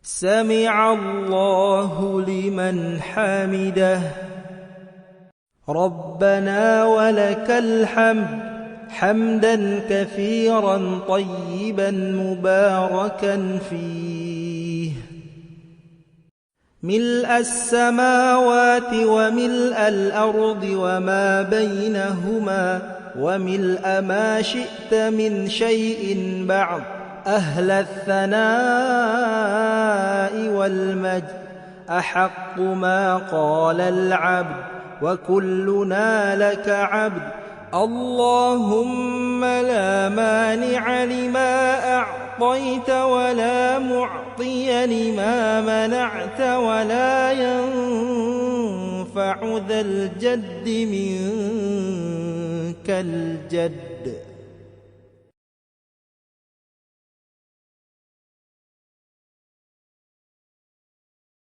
سمع الله لمن حمده ربنا ولك الحمد حمدا كثيرا طيبا مباركا فيه ملء السماوات وملء الأرض وما بينهما وملء ما شئت من شيء بعد أهل الثناء والمجد أحق ما قال العبد وكلنا لك عبد اللهم لا مانع لما أعطيت ولا معطي لما منعت ولا ينفع ذا الجد منك الجد